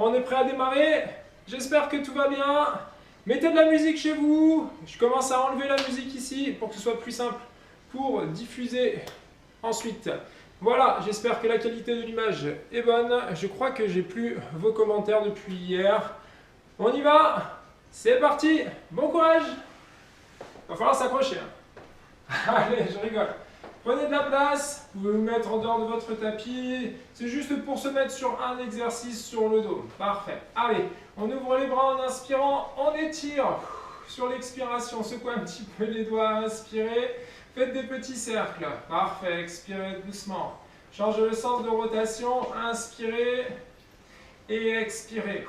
On est prêt à démarrer? J'espère que tout va bien. Mettez de la musique chez vous. Je commence à enlever la musique ici pour que ce soit plus simple pour diffuser ensuite. Voilà, j'espère que la qualité de l'image est bonne. Je crois que j'ai plus vos commentaires depuis hier. On y va. C'est parti. Bon courage. Il va falloir s'accrocher. Allez, je rigole. Prenez de la place, vous pouvez vous mettre en dehors de votre tapis. C'est juste pour se mettre sur un exercice sur le dos. Parfait. Allez, on ouvre les bras en inspirant, on étire. Sur l'expiration, secouez un petit peu les doigts, inspirez. Faites des petits cercles. Parfait, expirez doucement. Changez le sens de rotation, inspirez et expirez.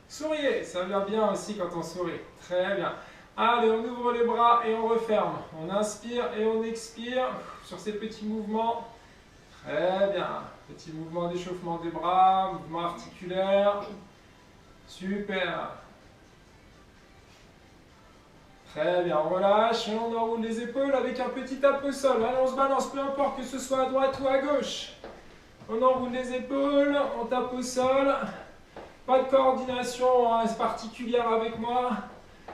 Souriez, ça va bien aussi quand on sourit. Très bien. Allez, on ouvre les bras et on referme. On inspire et on expire sur ces petits mouvements. Très bien. Petit mouvement d'échauffement des bras, mouvement articulaire. Super. Très bien, on relâche et on enroule les épaules avec un petit tap au sol. Allez, on se balance, peu importe que ce soit à droite ou à gauche. On enroule les épaules, on tape au sol. Pas de coordination particulière avec moi.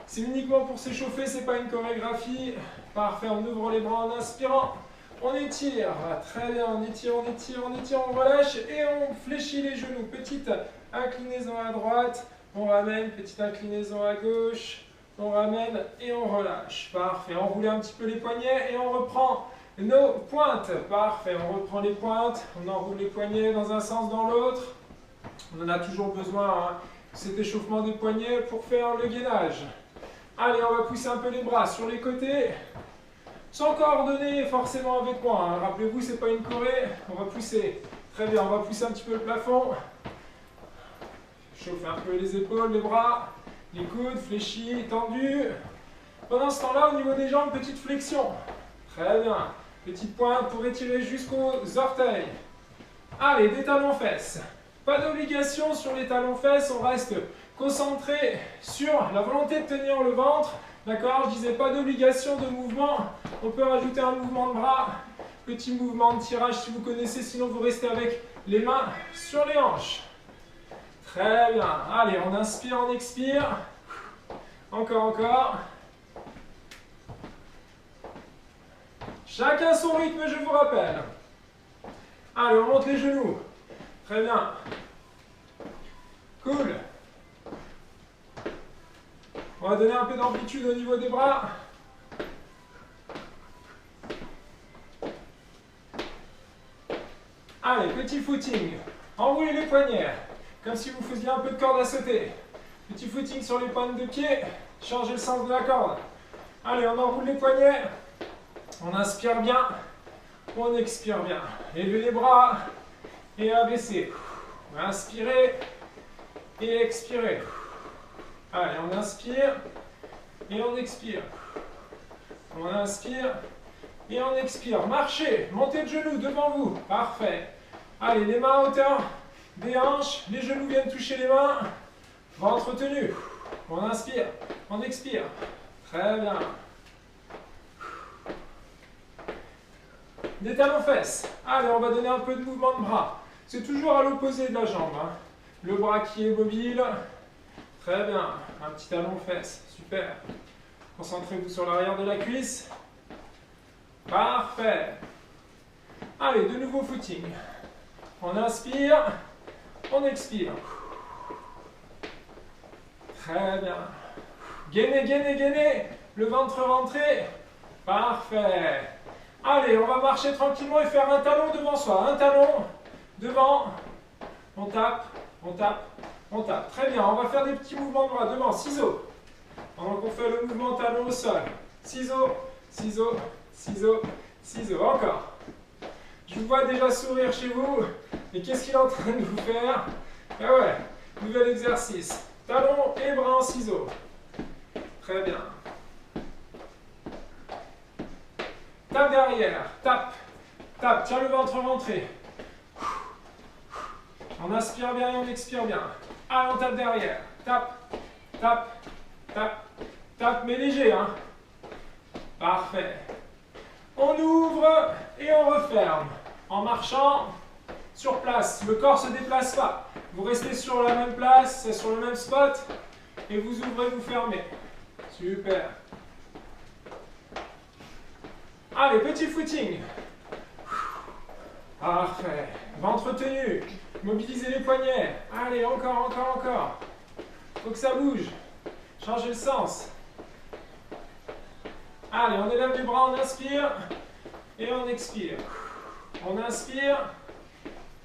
C'est uniquement pour s'échauffer, c'est pas une chorégraphie. Parfait, on ouvre les bras en inspirant. On étire, très bien, on étire, on étire, on étire, on relâche et on fléchit les genoux. Petite inclinaison à droite, on ramène, petite inclinaison à gauche, on ramène et on relâche. Parfait, enroulez un petit peu les poignets et on reprend nos pointes. Parfait, on reprend les pointes, on enroule les poignets dans un sens, dans l'autre. On en a toujours besoin, cet échauffement des poignets pour faire le gainage. Allez, on va pousser un peu les bras sur les côtés, sans coordonner forcément avec moi. Rappelez-vous, c'est pas une choré, on va pousser. Très bien, on va pousser un petit peu le plafond. Chauffer un peu les épaules, les bras, les coudes, fléchis, tendus. Pendant ce temps-là, au niveau des jambes, petite flexion. Très bien. Petite pointe pour étirer jusqu'aux orteils. Allez, des talons-fesses. Pas d'obligation sur les talons-fesses, on reste concentré sur la volonté de tenir le ventre. D'accord, je disais pas d'obligation de mouvement. On peut rajouter un mouvement de bras, petit mouvement de tirage si vous connaissez, sinon vous restez avec les mains sur les hanches. Très bien. Allez, on inspire, on expire. Encore, encore. Chacun son rythme, je vous rappelle. Allez, on monte les genoux. Très bien. Cool. On va donner un peu d'amplitude au niveau des bras. Allez, petit footing. Enroulez les poignets, comme si vous faisiez un peu de corde à sauter. Petit footing sur les pointes de pied. Changez le sens de la corde. Allez, on enroule les poignets. On inspire bien. On expire bien. Levez les bras et abaissez. Inspirez et expirez. Allez, on inspire et on expire. On inspire et on expire. Marchez, montez de genoux devant vous. Parfait. Allez, les mains à hauteur des hanches. Les genoux viennent toucher les mains. Ventre tenu. On inspire, on expire. Très bien. Des talons-fesses. Allez, on va donner un peu de mouvement de bras. C'est toujours à l'opposé de la jambe. Le bras qui est mobile. Très bien. Un petit talon-fesse. Super. Concentrez-vous sur l'arrière de la cuisse. Parfait. Allez, de nouveau footing. On inspire. On expire. Très bien. Gainez, gainez, gainez. Le ventre rentré. Parfait. Allez, on va marcher tranquillement et faire un talon devant soi. Un talon devant. On tape, on tape, on tape. Très bien, on va faire des petits mouvements de bras devant. Ciseaux. Pendant qu'on fait le mouvement talon au sol. Ciseaux, ciseaux, ciseaux, ciseaux. Encore. Je vous vois déjà sourire chez vous. Et qu'est-ce qu'il est en train de vous faire? Ah ouais, nouvel exercice. Talon et bras en ciseaux. Très bien. Tape derrière, tape, tape, tiens le ventre rentré. On inspire bien et on expire bien. Allez, on tape derrière, tape, tape, tape, tape, mais léger, hein. Parfait. On ouvre et on referme. En marchant sur place, le corps ne se déplace pas. Vous restez sur la même place, sur le même spot, et vous ouvrez, vous fermez. Super. Allez, petit footing. Parfait. Ventre tenu. Mobilisez les poignets. Allez, encore, encore, encore. Faut que ça bouge. Changez le sens. Allez, on élève les bras, on inspire et on expire. On inspire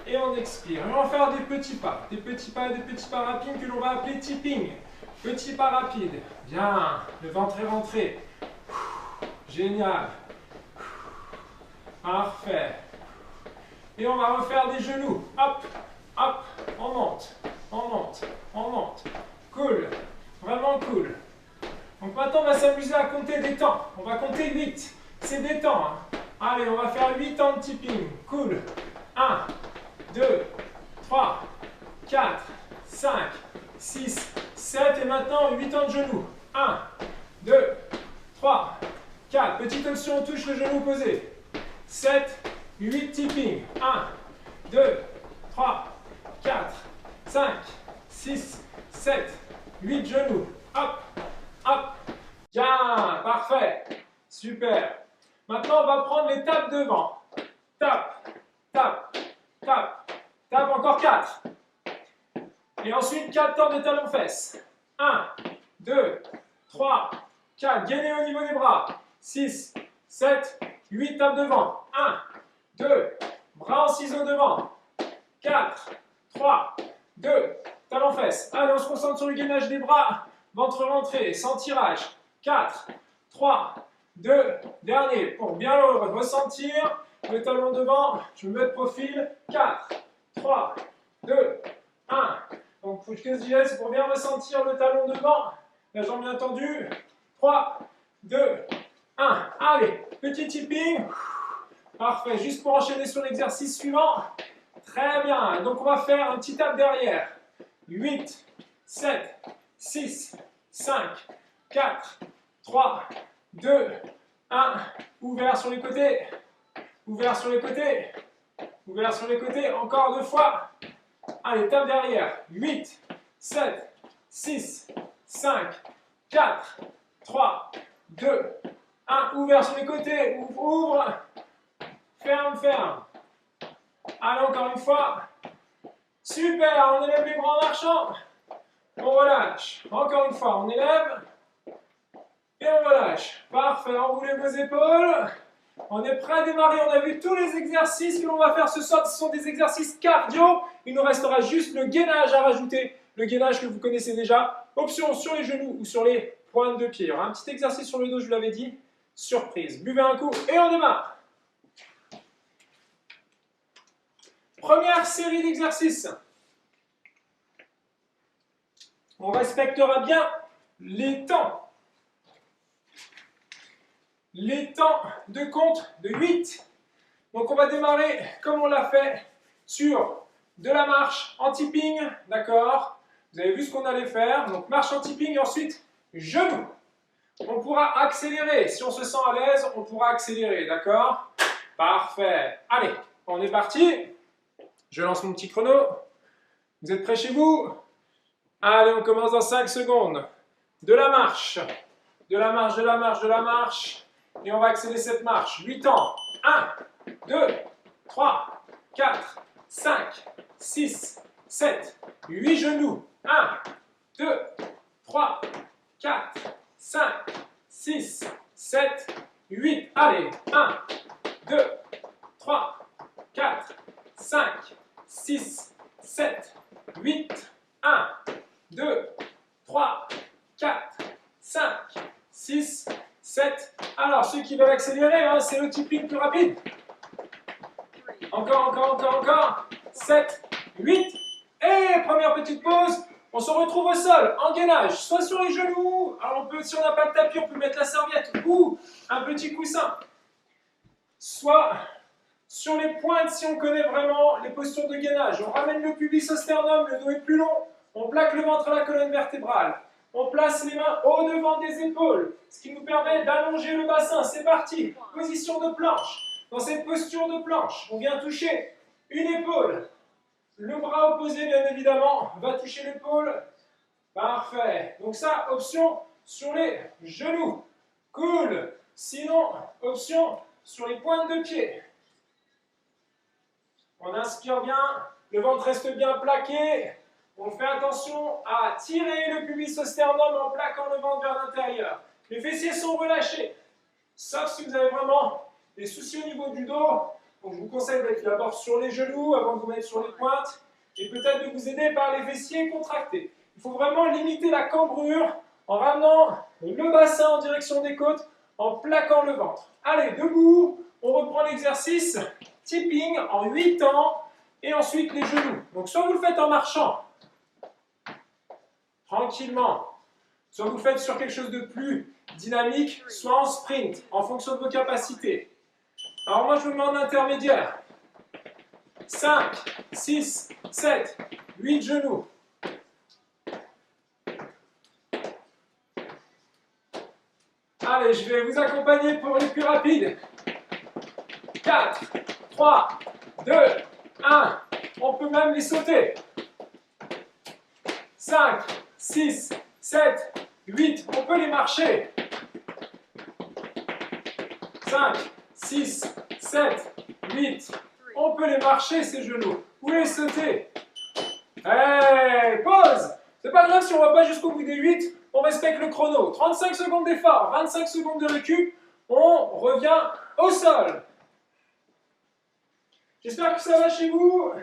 et on expire. Et on va faire des petits pas rapides que l'on va appeler tipping. Petits pas rapides. Bien. Le ventre est rentré. Génial. Parfait. Et on va refaire des genoux. Hop, hop, on monte, on monte, on monte. Cool, vraiment cool. Donc maintenant, on va s'amuser à compter des temps. On va compter 8. C'est des temps. Hein. Allez, on va faire 8 temps de tipping. Cool. 1, 2, 3, 4, 5, 6, 7. Et maintenant, 8 temps de genoux. 1, 2, 3, 4. Petite option, on touche le genou opposé. 7, 8 tipping. 1, 2, 3, 4, 5, 6, 7, 8 genoux. Hop, hop. Bien, parfait. Super. Maintenant, on va prendre les tapes devant. Tape, tape, tape, tape. Encore 4. Et ensuite, 4 temps de talons-fesses. 1, 2, 3, 4. Gainez au niveau des bras. 6, 7, 8 tapes devant. 1, 2, bras en ciseaux devant. 4, 3, 2, talons-fesses. Allez, on se concentre sur le gainage des bras. Ventre rentré, sans tirage. 4, 3, 2, dernier. Pour bien le ressentir, le talon devant, je me mets de profil. 4, 3, 2, 1. Donc, ce que je disais, c'est pour bien ressentir le talon devant. La jambe bien tendue. 3, 2, 1. Allez, petit tipping. Parfait. Juste pour enchaîner sur l'exercice suivant. Très bien. Donc, on va faire un petit tap derrière. 8, 7, 6, 5, 4, 3, 2, 1. Ouvert sur les côtés. Ouvert sur les côtés. Ouvert sur les côtés. Encore 2 fois. Allez, tape derrière. 8, 7, 6, 5, 4, 3, 2, 1. Ouvert sur les côtés. Ouvre. Ferme, ferme. Allez, encore une fois. Super, on élève les bras en marchant. On relâche. Encore une fois, on élève. Et on relâche. Parfait, enroulez vos épaules. On est prêt à démarrer. On a vu tous les exercices que l'on va faire ce soir. Ce sont des exercices cardio. Il nous restera juste le gainage à rajouter. Le gainage que vous connaissez déjà. Option sur les genoux ou sur les pointes de pied. Il y aura un petit exercice sur le dos, je vous l'avais dit. Surprise. Buvez un coup et on démarre. Première série d'exercices. On respectera bien les temps. Les temps de compte de 8. Donc on va démarrer comme on l'a fait sur de la marche en tipping. D'accord? Vous avez vu ce qu'on allait faire. Donc marche en tipping et ensuite genoux. On pourra accélérer. Si on se sent à l'aise, on pourra accélérer. D'accord? Parfait. Allez, on est parti. Je lance mon petit chrono. Vous êtes prêts chez vous? Allez, on commence dans 5 secondes. De la marche. De la marche, de la marche, de la marche. Et on va accélérer cette marche. 8 temps. 1, 2, 3, 4, 5, 6, 7, 8 genoux. 1, 2, 3, 4, 5, 6, 7, 8. Allez, 1, 2, 3, 4, 5, 6, 7, 8. 1, 2, 3, 4, 5, 6, 7. Alors, ceux qui veulent accélérer, hein, c'est le tipping plus rapide. Encore, encore, encore, encore. 7, 8. Et première petite pause. On se retrouve au sol, en gainage, soit sur les genoux. Alors, on peut, si on n'a pas de tapis, on peut mettre la serviette ou un petit coussin. Soit sur les pointes, si on connaît vraiment les postures de gainage. On ramène le pubis au sternum, le dos est plus long. On plaque le ventre à la colonne vertébrale. On place les mains au devant des épaules, ce qui nous permet d'allonger le bassin. C'est parti. Position de planche. Dans cette posture de planche, on vient toucher une épaule, Le bras opposé, bien évidemment, va toucher l'épaule. Parfait. Donc ça, option sur les genoux. Cool. Sinon, option sur les pointes de pied. On inspire bien, le ventre reste bien plaqué. On fait attention à tirer le pubis au sternum en plaquant le ventre vers l'intérieur. Les fessiers sont relâchés. Sauf si vous avez vraiment des soucis au niveau du dos. Donc je vous conseille d'être d'abord sur les genoux avant de vous mettre sur les pointes. Et peut-être de vous aider par les fessiers contractés. Il faut vraiment limiter la cambrure en ramenant le bassin en direction des côtes, en plaquant le ventre. Allez, debout, on reprend l'exercice. Tipping en 8 temps et ensuite les genoux. Donc soit vous le faites en marchant, tranquillement, soit vous le faites sur quelque chose de plus dynamique, soit en sprint, en fonction de vos capacités. Alors moi je me mets en intermédiaire. 5, 6, 7, 8 genoux. Allez, je vais vous accompagner pour les plus rapides. 4, 3, 2, 1. On peut même les sauter. 5, 6, 7, 8. On peut les marcher. 5, 6, 7, 8. On peut les marcher, ces genoux. Ou les sauter. Hey, pause. C'est pas grave si on ne va pas jusqu'au bout des 8. On respecte le chrono. 35 secondes d'effort, 25 secondes de récup. On revient au sol. J'espère que ça va chez vous.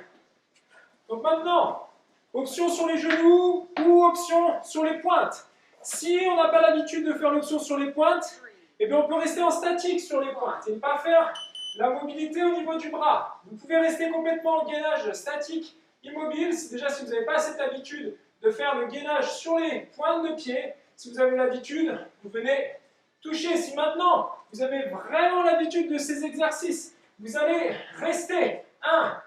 Donc maintenant, option sur les genoux ou option sur les pointes. Si on n'a pas l'habitude de faire l'option sur les pointes, eh bien on peut rester en statique sur les pointes et ne pas faire la mobilité au niveau du bras. Vous pouvez rester complètement en gainage statique, immobile. Déjà, si vous n'avez pas cette habitude de faire le gainage sur les pointes de pied, si vous avez l'habitude, vous venez toucher. Si maintenant, vous avez vraiment l'habitude de ces exercices, vous allez rester 1,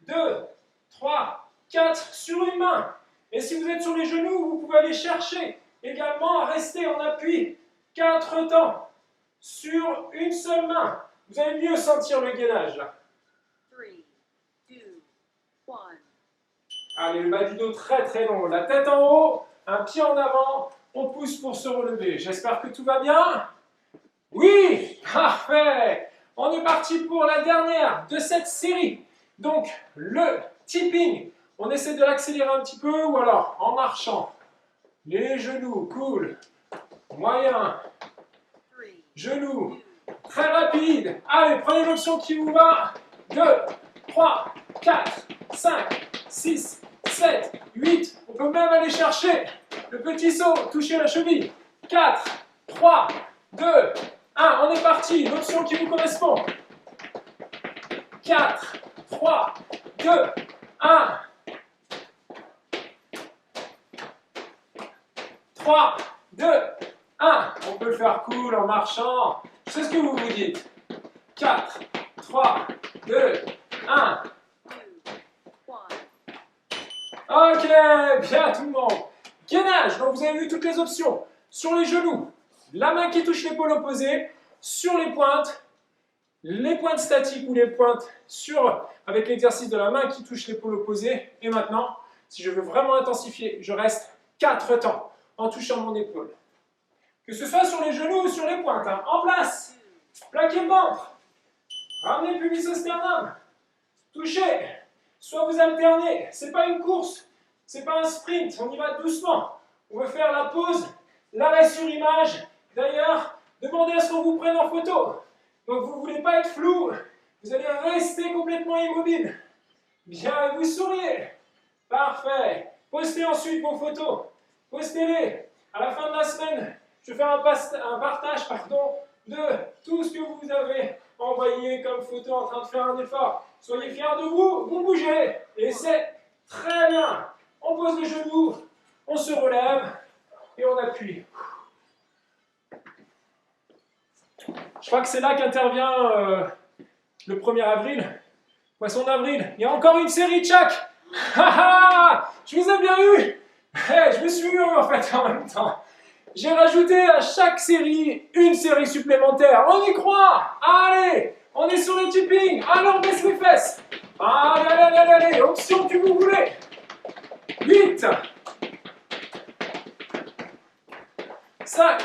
2, 3, 4 sur une main. Et si vous êtes sur les genoux, vous pouvez aller chercher également à rester en appui 4 temps sur une seule main. Vous allez mieux sentir le gainage là. 3, 2, 1. Allez, le bas du dos très très long. La tête en haut, un pied en avant. On pousse pour se relever. J'espère que tout va bien. Oui, parfait. On est parti pour la dernière de cette série. Donc, le tipping. On essaie de l'accélérer un petit peu ou alors en marchant. Les genoux, cool. Moyen. 3, Genoux. Très rapide. Allez, prenez l'option qui vous va. 2, 3, 4, 5, 6, 7, 8. On peut même aller chercher le petit saut, toucher la cheville. 4, 3, 2, 1. On est parti. L'option qui vous correspond. 4, 3, 2, 1. 3, 2, 1. On peut le faire cool en marchant. Je sais ce que vous vous dites. 4, 3, 2, 1. 2, 1. Ok, bien tout le monde. Gainage, donc vous avez vu toutes les options. Sur les genoux, la main qui touche l'épaule opposée. Sur les pointes statiques ou les pointes avec l'exercice de la main qui touche l'épaule opposée. Et maintenant, si je veux vraiment intensifier, je reste 4 temps en touchant mon épaule. Que ce soit sur les genoux ou sur les pointes, hein. En place, plaquez le ventre, ramenez le pubis au sternum, touchez, soit vous alternez, c'est pas une course, c'est pas un sprint, on y va doucement. On veut faire la pause, l'arrêt sur image. D'ailleurs, demandez à ce qu'on vous prenne en photo. Donc vous ne voulez pas être flou, vous allez rester complètement immobile. Bien, vous souriez. Parfait. Postez ensuite vos photos. Postez-les. À la fin de la semaine, je vais faire un partage de tout ce que vous avez envoyé comme photo en train de faire un effort. Soyez fiers de vous, vous bougez. Et c'est très bien. On pose les genoux, on se relève et on appuie. Je crois que c'est là qu'intervient le 1er avril. Poisson d'avril. Il y a encore une série, Tchak. Je vous ai bien eu. Hey, je me suis eu en fait en même temps. J'ai rajouté à chaque série une série supplémentaire. On y croit. Allez, On est sur le tipping. Alors, on baisse les fesses. Allez, allez, allez, allez, allez. Option que vous voulez. 8. 5,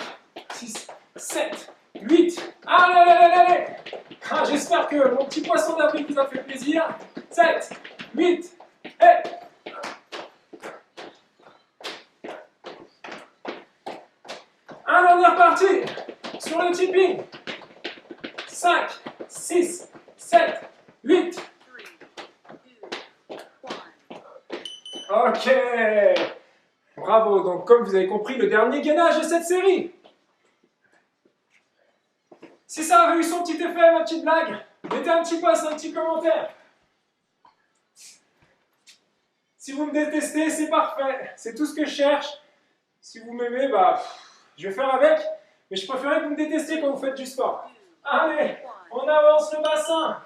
6, 7, 8. Allez, allez, allez, allez. Ah, j'espère que mon petit poisson d'avril vous a fait plaisir. 7, 8, et... Alors, on est reparti. Sur le tipping. 5, 6, 7, 8. 3, 2, 1. Ok. Bravo. Donc, comme vous avez compris, le dernier gainage de cette série. Si ça avait eu son petit effet, ma petite blague, mettez un petit pouce, un petit commentaire. Si vous me détestez, c'est parfait. C'est tout ce que je cherche. Si vous m'aimez, bah, je vais faire avec. Mais je préférais que vous me détestiez quand vous faites du sport. Allez, on avance le bassin.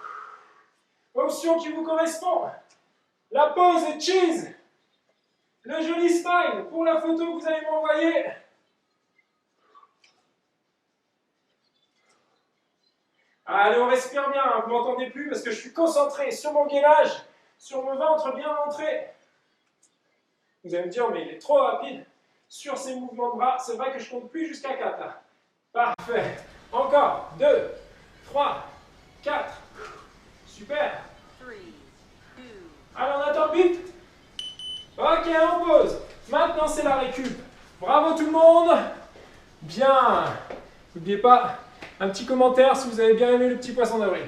Option qui vous correspond. La pose est cheese. Le joli smile pour la photo que vous allez m'envoyer. Allez, on respire bien, hein, vous ne m'entendez plus parce que je suis concentré sur mon gainage, sur mon ventre bien rentré. Vous allez me dire, mais il est trop rapide sur ces mouvements de bras. C'est vrai que je ne compte plus jusqu'à 4 là. Parfait. Encore. 2, 3, 4. Super. 3, 2. Allez, on attend vite. Ok, on pose. Maintenant, c'est la récup. Bravo tout le monde. Bien. N'oubliez pas un petit commentaire si vous avez bien aimé le petit poisson d'avril.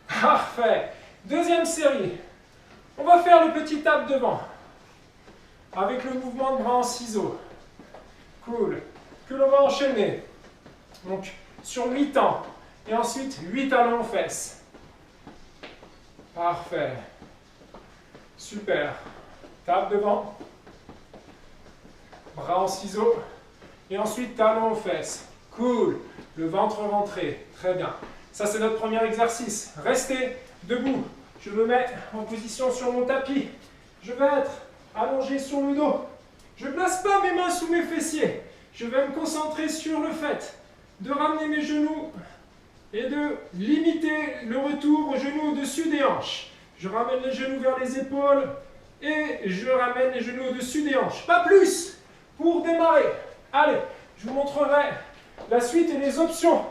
Parfait. Deuxième série. On va faire le petit tape devant. Avec le mouvement de bras en ciseaux. Cool. Que l'on va enchaîner. Donc, sur 8 temps. Et ensuite, 8 talons aux fesses. Parfait. Super. Tape devant. Bras en ciseaux. Et ensuite, talons aux fesses. Cool. Le ventre rentré. Très bien. Ça, c'est notre premier exercice. Restez debout. Je me mets en position sur mon tapis. Je vais être allongé sur le dos. Je ne place pas mes mains sous mes fessiers. Je vais me concentrer sur le fait de ramener mes genoux et de limiter le retour aux genoux au-dessus des hanches. Je ramène les genoux vers les épaules et je ramène les genoux au-dessus des hanches. Pas plus pour démarrer. Allez, je vous montrerai la suite et les options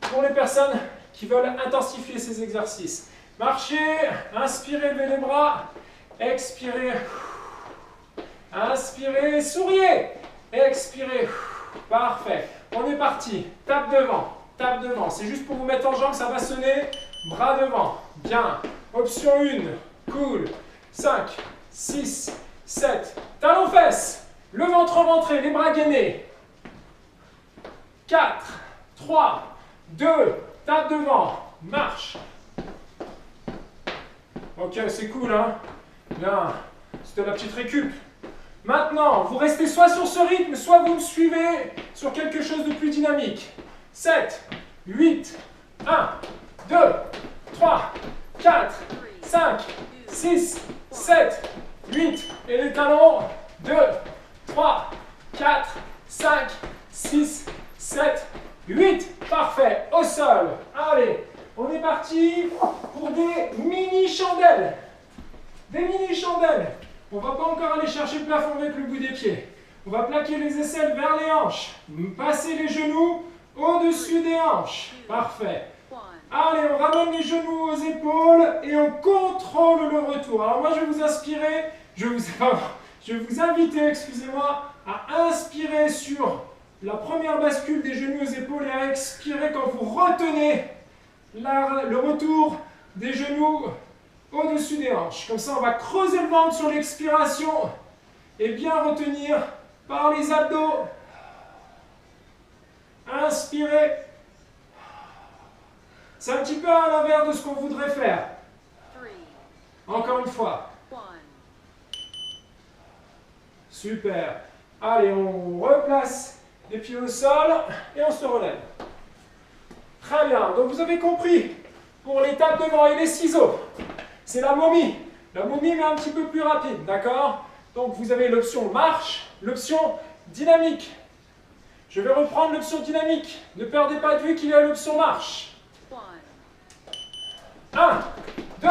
pour les personnes qui veulent intensifier ces exercices. Marchez, inspirez, levez les bras, expirez, inspirez, souriez, expirez. Parfait. On est parti. Tape devant, tape devant. C'est juste pour vous mettre en jambe, ça va sonner. Bras devant. Bien. Option 1. Cool. 5, 6, 7. Talons fesses. Le ventre rentré, les bras gainés. 4, 3, 2. Tape devant. Marche. Ok, c'est cool, hein? Bien. C'était la petite récup. Maintenant, vous restez soit sur ce rythme, soit vous me suivez sur quelque chose de plus dynamique. 7, 8, 1, 2, 3, 4, 5, 6, 7, 8. Et les talons. 2, 3, 4, 5, 6, 7, 8. Parfait. Au sol. Allez, on est parti pour des mini-chandelles. Des mini-chandelles. On ne va pas encore aller chercher le plafond avec le bout des pieds. On va plaquer les aisselles vers les hanches. Passer les genoux au-dessus des hanches. Parfait. Allez, on ramène les genoux aux épaules et on contrôle le retour. Alors moi, je vais vous inspirer, je vais vous inviter, excusez-moi, à inspirer sur la première bascule des genoux aux épaules et à expirer quand vous retenez le retour des genoux au-dessus des hanches. Comme ça, on va creuser le ventre sur l'expiration et bien retenir par les abdos. Inspirez. C'est un petit peu à l'inverse de ce qu'on voudrait faire. 3, Encore une fois. 1. Super. Allez, on replace les pieds au sol et on se relève. Très bien. Donc vous avez compris, pour les tapes devant et les ciseaux, c'est la momie. La momie, mais un petit peu plus rapide, d'accord? Donc vous avez l'option marche, l'option dynamique. Je vais reprendre l'option dynamique. Ne perdez pas de vue qu'il y a l'option marche. 1, 1, 2,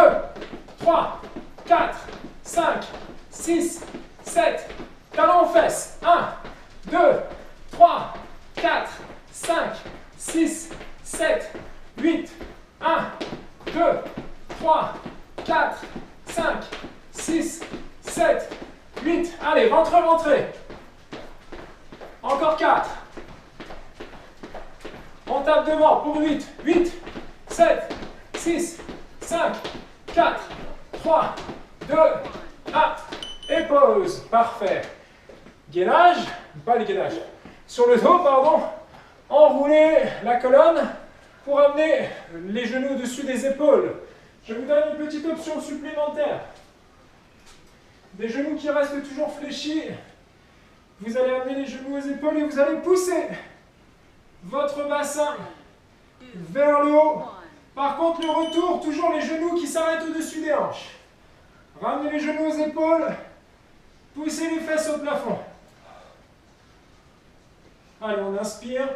3, 4, 5, 6, 7. Talons aux fesses. 1, 2, 3, 4, 5, 6, 7, 8. 1, 2, 3, 4, 5, 6, 7, 8. Allez, rentrez, rentrez. Encore 4. On tape devant pour 8. 8, 7, 6, 5, 4, 3, 2, 1. Et pause. Parfait. Gainage, pas le gainage. Sur le dos, pardon. Enroulez la colonne pour amener les genoux au-dessus des épaules. Je vous donne une petite option supplémentaire. Des genoux qui restent toujours fléchis. Vous allez amener les genoux aux épaules et vous allez pousser votre bassin vers le haut. Par contre, le retour, toujours les genoux qui s'arrêtent au-dessus des hanches. Ramenez les genoux aux épaules. Poussez les fesses au plafond. Allez, on inspire.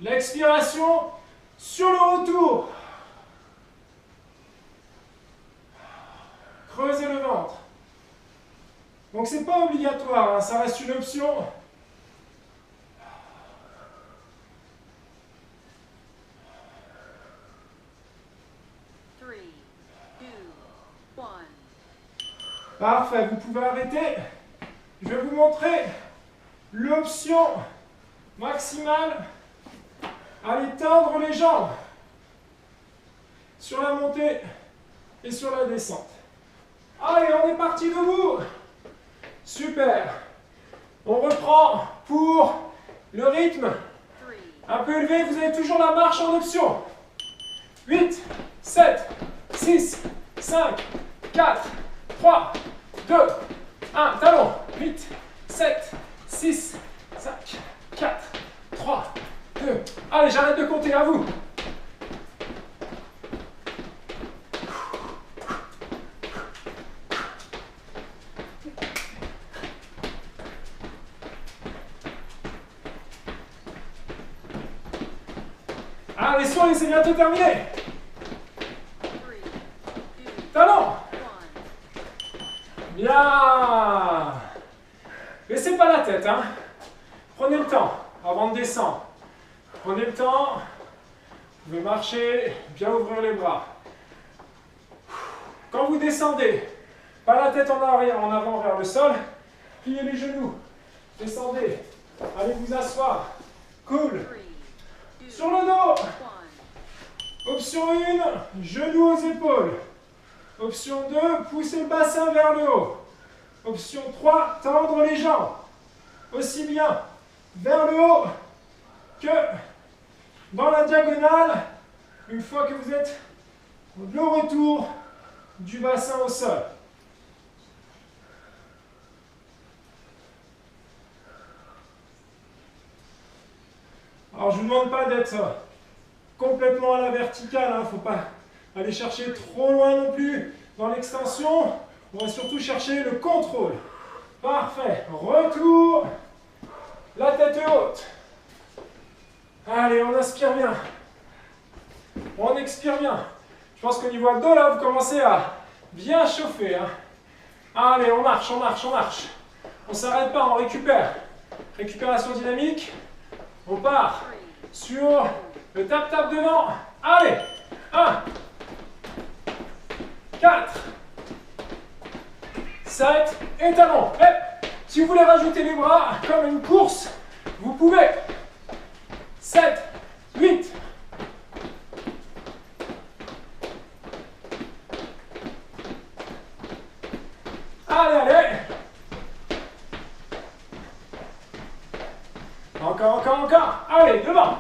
L'expiration sur le retour. Creusez le ventre. Donc c'est pas obligatoire, hein, ça reste une option. Three, two, one. Parfait, vous pouvez arrêter. Je vais vous montrer l'option maximale. Allez tendre les jambes sur la montée et sur la descente. Allez, on est parti debout. Super. On reprend pour le rythme un peu élevé. Vous avez toujours la marche en option. 8, 7, 6, 5, 4, 3, 2, 1. Talon. 8, 7, 6, 5, 4, 3, 2. Allez, j'arrête de compter, à vous. Allez, soyez, c'est bientôt terminé. Talon. Bien. Laissez pas la tête, hein. Prenez le temps avant de descendre. Prenez le temps. Vous pouvez marcher, bien ouvrir les bras. Quand vous descendez, pas la tête en arrière, en avant vers le sol. Pliez les genoux. Descendez. Allez vous asseoir. Cool. Sur le dos. Option 1, genoux aux épaules. Option 2, poussez le bassin vers le haut. Option 3, tendre les jambes. Aussi bien vers le haut que dans la diagonale, une fois que vous êtes le retour du bassin au sol. Alors je ne vous demande pas d'être complètement à la verticale, il ne faut pas aller chercher trop loin non plus dans l'extension. On va surtout chercher le contrôle. Parfait. Retour. La tête haute. Allez, on inspire bien. On expire bien. Je pense qu'au niveau abdos, là, vous commencez à bien chauffer. Hein. Allez, on marche, on marche, on marche. On ne s'arrête pas, on récupère. Récupération dynamique. On part sur le tap-tap devant. Allez. 1, 4, 7, et talons. Si vous voulez rajouter les bras comme une course, vous pouvez. 7, 8. Allez, allez. Encore, encore, encore. Allez, devant.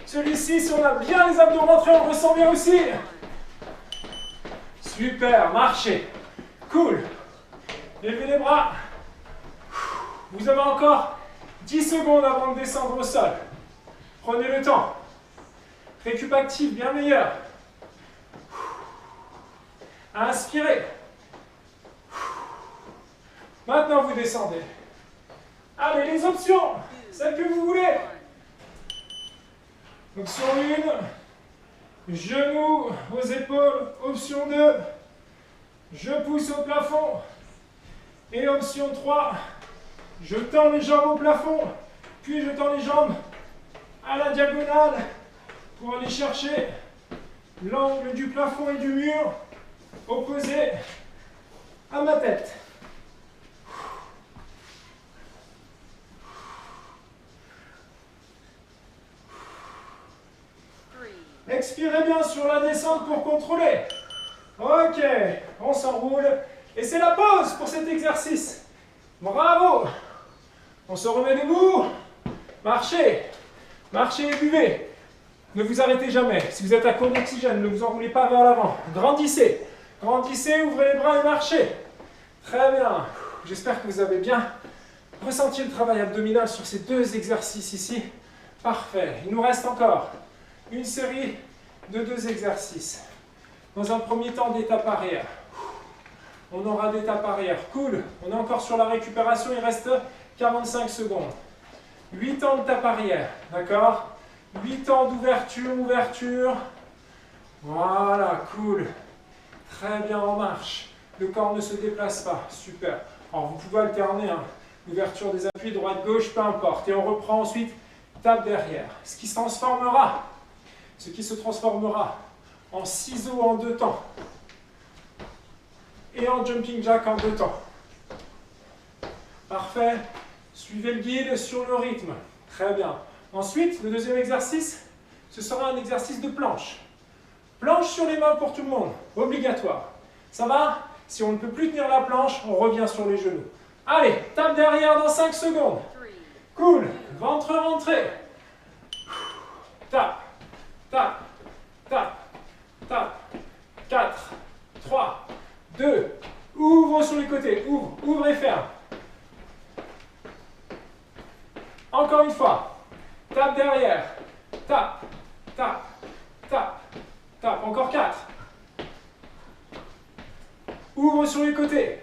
Celui-ci, si on a bien les abdos rentrés, on le ressent bien aussi. Super, marchez. Cool. Levez les bras. Vous avez encore 10 secondes avant de descendre au sol. Prenez le temps. Récup active, bien meilleur. Inspirez. Maintenant, vous descendez. Allez, les options, celles que vous voulez. Option 1, genoux aux épaules. Option 2, je pousse au plafond. Et option 3, je tends les jambes au plafond, puis je tends les jambes à la diagonale pour aller chercher l'angle du plafond et du mur opposé à ma tête. Expirez bien sur la descente pour contrôler. Ok, on s'enroule. Et c'est la pause pour cet exercice. Bravo. On se remet debout. Marchez. Marchez et buvez. Ne vous arrêtez jamais. Si vous êtes à court d'oxygène, ne vous enroulez pas vers l'avant. Grandissez. Grandissez, ouvrez les bras et marchez. Très bien. J'espère que vous avez bien ressenti le travail abdominal sur ces deux exercices ici. Parfait. Il nous reste encore une série de 2 exercices. Dans un premier temps, des tapes arrière. On aura des tapes arrière. Cool. On est encore sur la récupération. Il reste 45 secondes. 8 temps de tape arrière. D'accord? 8 temps d'ouverture, ouverture. Voilà, cool. Très bien, en marche. Le corps ne se déplace pas. Super. Alors, vous pouvez alterner. L'ouverture des appuis, droite-gauche, peu importe. Et on reprend ensuite tape derrière. Ce qui se transformera en ciseaux en 2 temps et en jumping jack en 2 temps. Parfait. Suivez le guide sur le rythme. Très bien. Ensuite, le deuxième exercice, ce sera un exercice de planche. Planche sur les mains pour tout le monde. Obligatoire. Ça va? Si on ne peut plus tenir la planche, on revient sur les genoux. Allez, tape derrière dans 5 secondes. Cool. Ventre rentré. Tape. Tape, tape, tape. 4, 3, 2. Ouvre sur les côtés. Ouvre, ouvre et ferme. Encore une fois. Tape derrière. Tape, tape, tape, tape. Encore 4. Ouvre sur les côtés.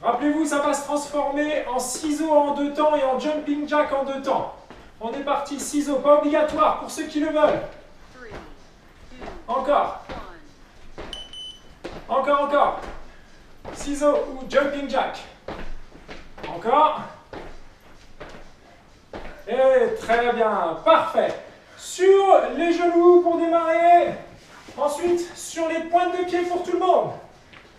Rappelez-vous, ça va se transformer en ciseaux en 2 temps et en jumping jack en 2 temps. On est parti, ciseaux, pas obligatoire pour ceux qui le veulent. Encore. Encore, encore. Ciseaux ou jumping jack. Encore. Et très bien. Parfait. Sur les genoux pour démarrer. Ensuite, sur les pointes de pied pour tout le monde.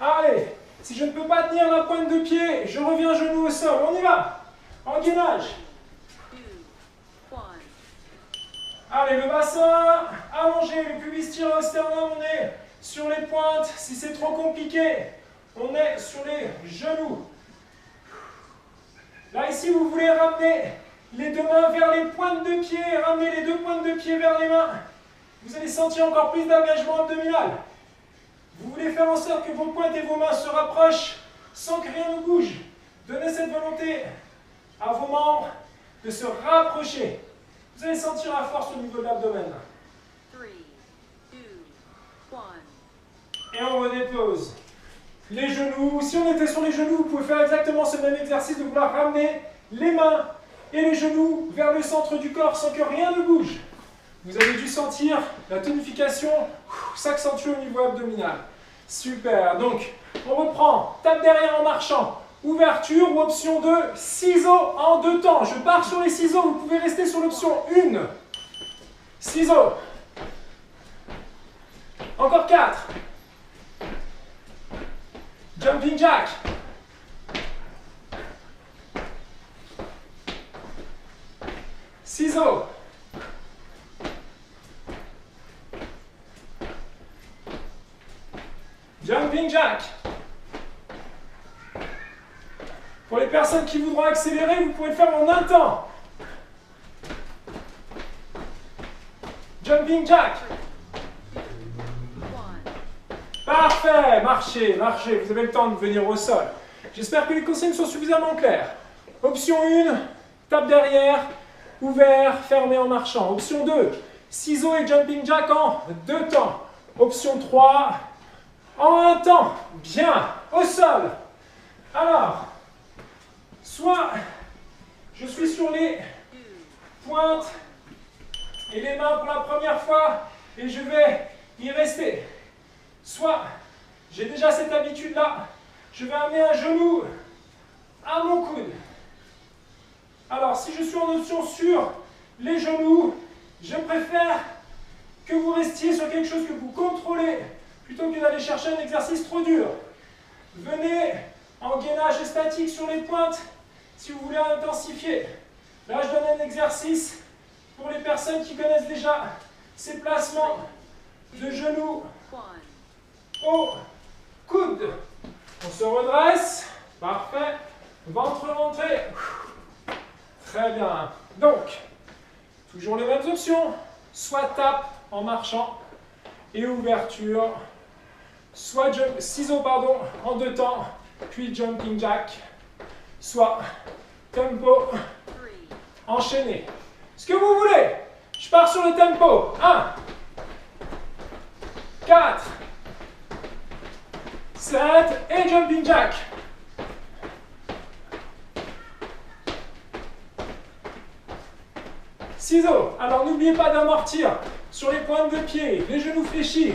Allez. Si je ne peux pas tenir la pointe de pied, je reviens genou au sol. On y va. En gainage. Allez, le bassin allongé, le pubis tiré au sternum, on est sur les pointes. Si c'est trop compliqué, on est sur les genoux. Là, ici, vous voulez ramener les 2 mains vers les pointes de pied, ramener les 2 pointes de pied vers les mains. Vous allez sentir encore plus d'engagement abdominal. Vous voulez faire en sorte que vos pointes et vos mains se rapprochent sans que rien ne bouge. Donnez cette volonté à vos membres de se rapprocher. Vous allez sentir la force au niveau de l'abdomen. 3, 2, 1. Et on redépose. Les genoux. Si on était sur les genoux, vous pouvez faire exactement ce même exercice de vouloir ramener les mains et les genoux vers le centre du corps sans que rien ne bouge. Vous avez dû sentir la tonification s'accentuer au niveau abdominal. Super. Donc, on reprend. Tape derrière en marchant. Ouverture ou option 2, ciseaux en 2 temps. Je pars sur les ciseaux, vous pouvez rester sur l'option 1. Ciseaux. Encore 4. Jumping jack. Ciseaux. Jumping jack. Pour les personnes qui voudront accélérer, vous pouvez le faire en 1 temps. Jumping jack. Parfait. Marchez, marchez. Vous avez le temps de venir au sol. J'espère que les consignes sont suffisamment claires. Option 1, tape derrière, ouvert, fermé en marchant. Option 2, ciseaux et jumping jack en 2 temps. Option 3, en 1 temps. Bien. Au sol. Alors, soit je suis sur les pointes et les mains pour la première fois et je vais y rester. Soit j'ai déjà cette habitude-là, je vais amener un genou à mon coude. Alors si je suis en option sur les genoux, je préfère que vous restiez sur quelque chose que vous contrôlez plutôt que d'aller chercher un exercice trop dur. Venez en gainage statique sur les pointes si vous voulez intensifier. Là, je donne un exercice pour les personnes qui connaissent déjà ces placements de genoux au coude. On se redresse. Parfait. Ventre rentré. Très bien. Donc, toujours les mêmes options. Soit tape en marchant et ouverture. Soit ciseaux en 2 temps, puis jumping jack. Soit tempo enchaîné. Ce que vous voulez. Je pars sur le tempo. 1, 4, 7 et jumping jack. Ciseaux. Alors n'oubliez pas d'amortir sur les pointes de pied, les genoux fléchis.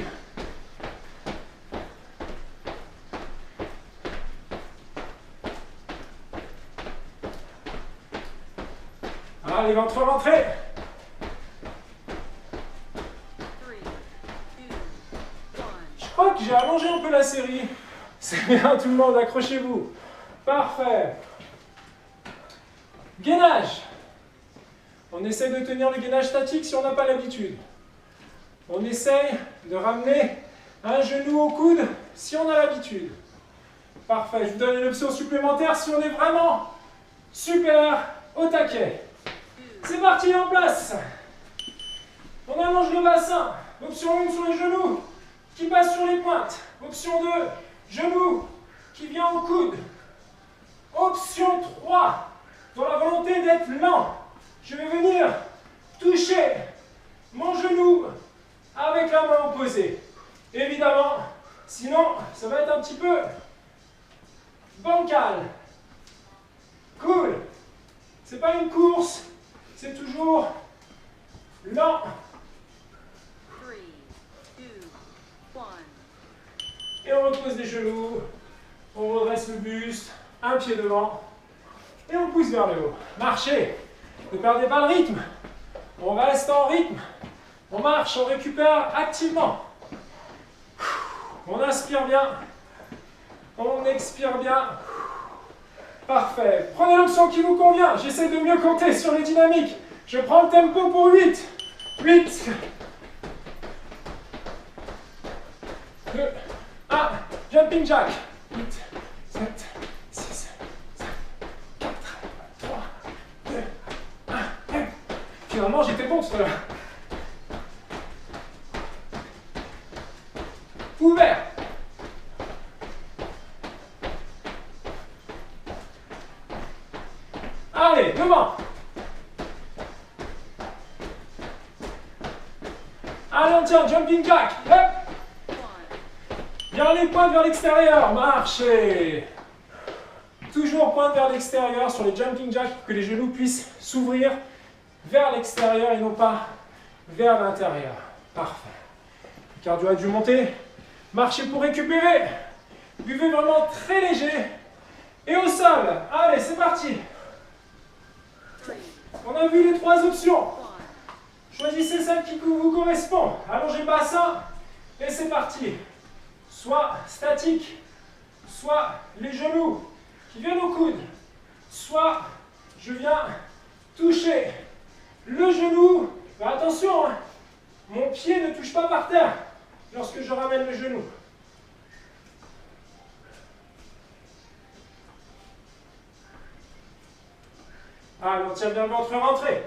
Allez, ventre rentré. Je crois que j'ai allongé un peu la série. C'est bien tout le monde, accrochez-vous. Parfait. Gainage. On essaie de tenir le gainage statique si on n'a pas l'habitude. On essaye de ramener un genou au coude si on a l'habitude. Parfait, je vous donne une option supplémentaire si on est vraiment super au taquet. C'est parti, en place. On allonge le bassin. Option 1 sur les genoux qui passe sur les pointes. Option 2, genou qui vient au coude. Option 3, dans la volonté d'être lent, je vais venir toucher mon genou avec la main opposée. Évidemment, sinon, ça va être un petit peu bancal. Cool. C'est pas une course, c'est toujours lent. 3, 2, 1. Et on repose les genoux, on redresse le buste, un pied devant, et on pousse vers le haut. Marchez, ne perdez pas le rythme, on reste en rythme, on marche, on récupère activement. On inspire bien, on expire bien. Parfait, prenez l'option qui vous convient, j'essaie de mieux compter sur les dynamiques. Je prends le tempo pour 8, 8, 2, 1, jumping jack, 8, 7, 6, 5, 4, 3, 2, 1, et... Finalement, j'étais bon tout à l'heure. Ouvert. Allez, devant. Allez, on tient, jumping jack. Hop. Bien les pointes vers l'extérieur, marchez. Toujours pointe vers l'extérieur sur les jumping jacks pour que les genoux puissent s'ouvrir vers l'extérieur et non pas vers l'intérieur. Parfait. Le cardio a dû monter. Marchez pour récupérer. Buvez vraiment très léger. Et au sol. Allez, c'est parti. On a vu les 3 options. Choisissez celle qui vous correspond. Allongez le bassin et c'est parti. Soit statique, soit les genoux qui viennent au coude, soit je viens toucher le genou. Mais attention, hein, mon pied ne touche pas par terre lorsque je ramène le genou. Allez, on tient bien le ventre rentré.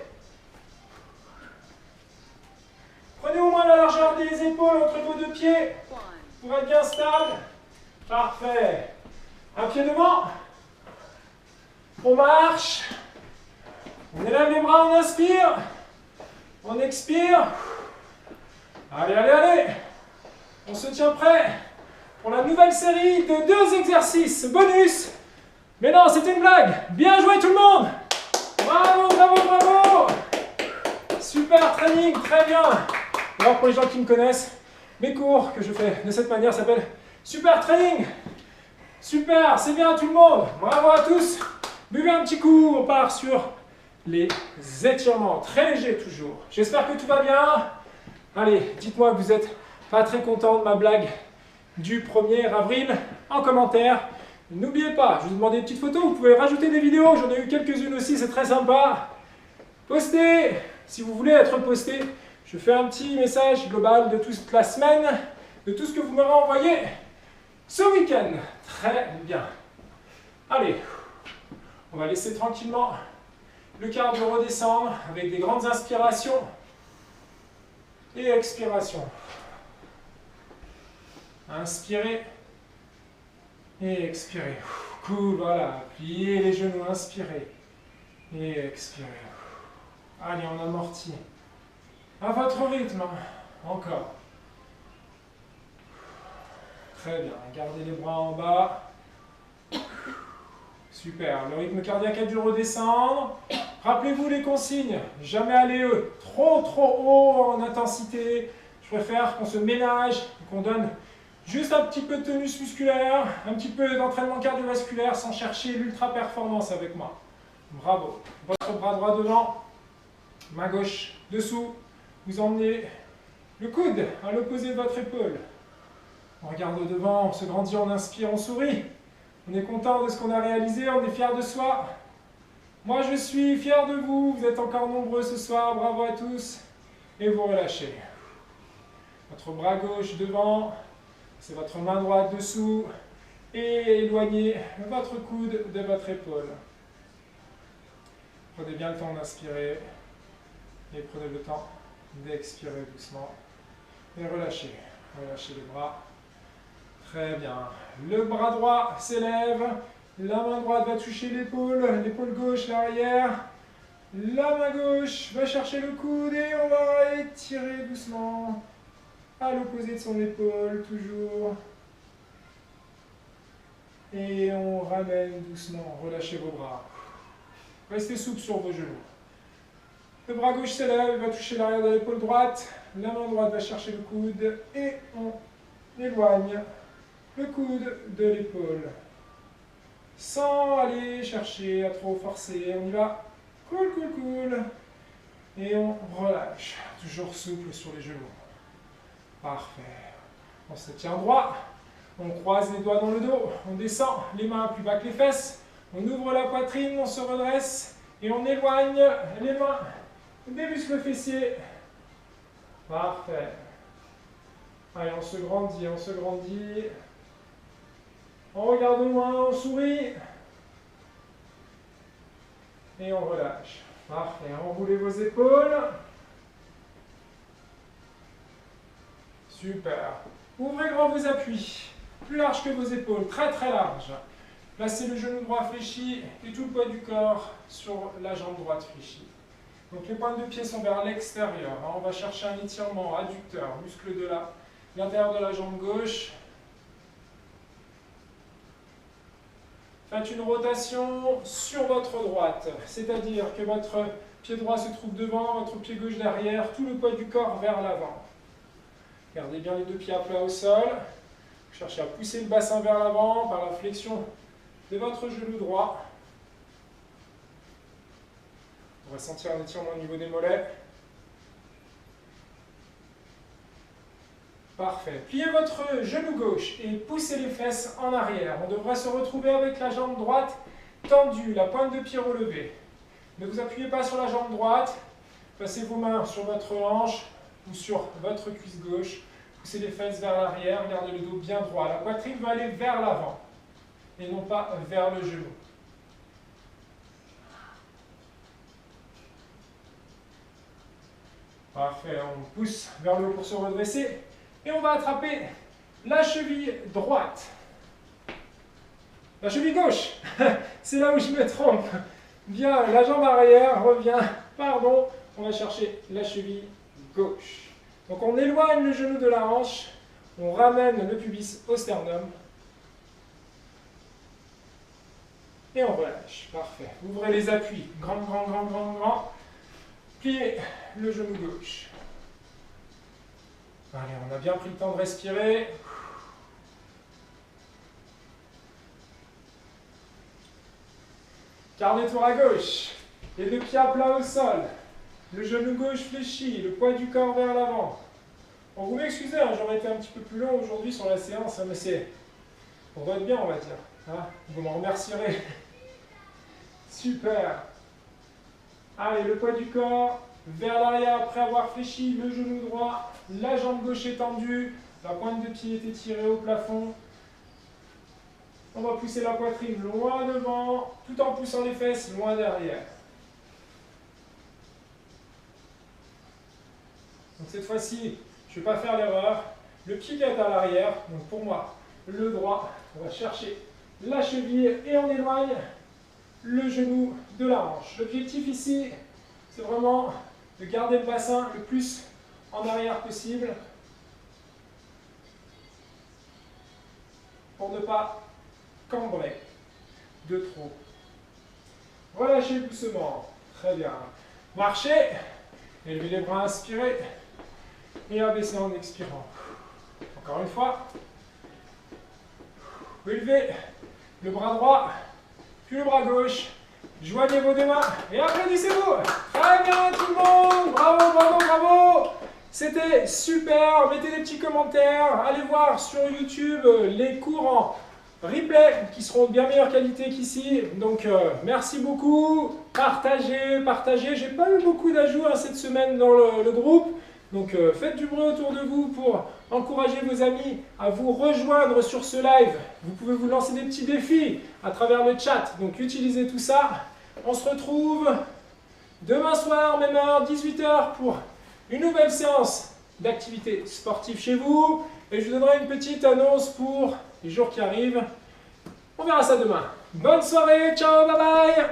Prenez au moins la largeur des épaules entre vos 2 pieds pour être bien stable. Parfait. Un pied devant. On marche. On élève les bras, on inspire. On expire. Allez, allez, allez. On se tient prêt pour la nouvelle série de 2 exercices bonus. Mais non, c'était une blague. Bien joué tout le monde. Bravo, bravo, bravo. super training, très bien. Alors pour les gens qui me connaissent, mes cours que je fais de cette manière s'appellent super training. Super, c'est bien tout le monde. Bravo à tous. Buvez un petit coup, on part sur les étirements, très légers toujours. J'espère que tout va bien. Allez, dites-moi que vous n'êtes pas très content de ma blague du 1er avril en commentaire. N'oubliez pas, je vous demande des petites photos, vous pouvez rajouter des vidéos, j'en ai eu quelques-unes aussi, c'est très sympa. Postez, si vous voulez être posté, je fais un petit message global de toute la semaine, de tout ce que vous m'aurez envoyé ce week-end. Très bien. Allez, on va laisser tranquillement le cardio redescendre avec des grandes inspirations et expirations. Inspirez et expirez. Cool, voilà. Pliez les genoux, inspirez et expirez. Allez, on amortit. À votre rythme. Encore. Très bien. Gardez les bras en bas. Super. Le rythme cardiaque a dû redescendre. Rappelez-vous les consignes. Jamais aller trop haut en intensité. Je préfère qu'on se ménage, qu'on donne juste un petit peu de tonus musculaire, un petit peu d'entraînement cardiovasculaire sans chercher l'ultra-performance avec moi. Bravo. Votre bras droit devant, main gauche dessous. Vous emmenez le coude à l'opposé de votre épaule. On regarde devant, on se grandit, on inspire, on sourit. On est content de ce qu'on a réalisé, on est fier de soi. Moi, je suis fier de vous. Vous êtes encore nombreux ce soir. Bravo à tous. Et vous relâchez. Votre bras gauche devant. C'est votre main droite dessous et éloignez votre coude de votre épaule. Prenez bien le temps d'inspirer et prenez le temps d'expirer doucement. Et relâchez. Relâchez les bras. Très bien. Le bras droit s'élève. La main droite va toucher l'épaule. L'épaule gauche, l'arrière. La main gauche va chercher le coude et on va étirer doucement. À l'opposé de son épaule, toujours. Et on ramène doucement, relâchez vos bras. Restez souple sur vos genoux. Le bras gauche s'élève, va toucher l'arrière de l'épaule droite. La main droite va chercher le coude et on éloigne le coude de l'épaule. Sans aller chercher à trop forcer, on y va. Cool, cool, cool. Et on relâche, toujours souple sur les genoux. Parfait. On se tient droit, on croise les doigts dans le dos, on descend les mains plus bas que les fesses, on ouvre la poitrine, on se redresse et on éloigne les mains des muscles fessiers. Parfait. Allez, on se grandit, on se grandit. On regarde loin, on sourit. Et on relâche. Parfait. Enroulez vos épaules. Super. Ouvrez grand vos appuis, plus large que vos épaules, très très large. Placez le genou droit fléchi et tout le poids du corps sur la jambe droite fléchie. Donc les pointes de pied sont vers l'extérieur. On va chercher un étirement adducteur, muscle de l'intérieur de la jambe gauche. Faites une rotation sur votre droite, c'est-à-dire que votre pied droit se trouve devant, votre pied gauche derrière, tout le poids du corps vers l'avant. Gardez bien les deux pieds à plat au sol. Cherchez à pousser le bassin vers l'avant par la flexion de votre genou droit. On va sentir un étirement au niveau des mollets. Parfait. Pliez votre genou gauche et poussez les fesses en arrière. On devrait se retrouver avec la jambe droite tendue, la pointe de pied relevée. Ne vous appuyez pas sur la jambe droite. Passez vos mains sur votre hanche ou sur votre cuisse gauche. Poussez les fesses vers l'arrière, gardez le dos bien droit. La poitrine va aller vers l'avant et non pas vers le genou. Parfait, on pousse vers le haut pour se redresser et on va attraper la cheville droite. La cheville gauche, c'est là où je me trompe. Bien, la jambe arrière revient, pardon, on va chercher la cheville gauche. Donc on éloigne le genou de la hanche, on ramène le pubis au sternum et on relâche. Parfait. Ouvrez les appuis. Grand, grand, grand, grand, grand. Pliez le genou gauche. Allez, on a bien pris le temps de respirer. Carnet tour à gauche. Les deux pieds à plat au sol. Le genou gauche fléchi, le poids du corps vers l'avant. Bon, vous m'excusez, hein, j'aurais été un petit peu plus long aujourd'hui sur la séance, hein, mais c'est pour votre bien, on va dire. Hein, vous m'en remercierez. Super. Allez, le poids du corps vers l'arrière après avoir fléchi le genou droit, la jambe gauche étendue, la pointe de pied est étirée au plafond. On va pousser la poitrine loin devant, tout en poussant les fesses loin derrière. Donc cette fois-ci, je ne vais pas faire l'erreur. Le pied qui est à l'arrière, donc pour moi, le droit, on va chercher la cheville et on éloigne le genou de la hanche. L'objectif ici, c'est vraiment de garder le bassin le plus en arrière possible pour ne pas cambrer de trop. Relâchez doucement. Très bien. Marchez. Élevez les bras, inspirez. Et abaissez en expirant. Encore une fois. Élevez le bras droit, puis le bras gauche. Joignez vos deux mains et applaudissez-vous. Très bien tout le monde. Bravo, bravo, bravo. C'était super. Mettez des petits commentaires. Allez voir sur YouTube les cours en replay qui seront de bien meilleure qualité qu'ici. Donc merci beaucoup. Partagez, partagez. J'ai pas eu beaucoup d'ajouts cette semaine dans le groupe. Donc faites du bruit autour de vous pour encourager vos amis à vous rejoindre sur ce live. Vous pouvez vous lancer des petits défis à travers le chat. Donc utilisez tout ça. On se retrouve demain soir, même heure, 18 h pour une nouvelle séance d'activité sportive chez vous. Et je vous donnerai une petite annonce pour les jours qui arrivent. On verra ça demain. Bonne soirée, ciao, bye bye!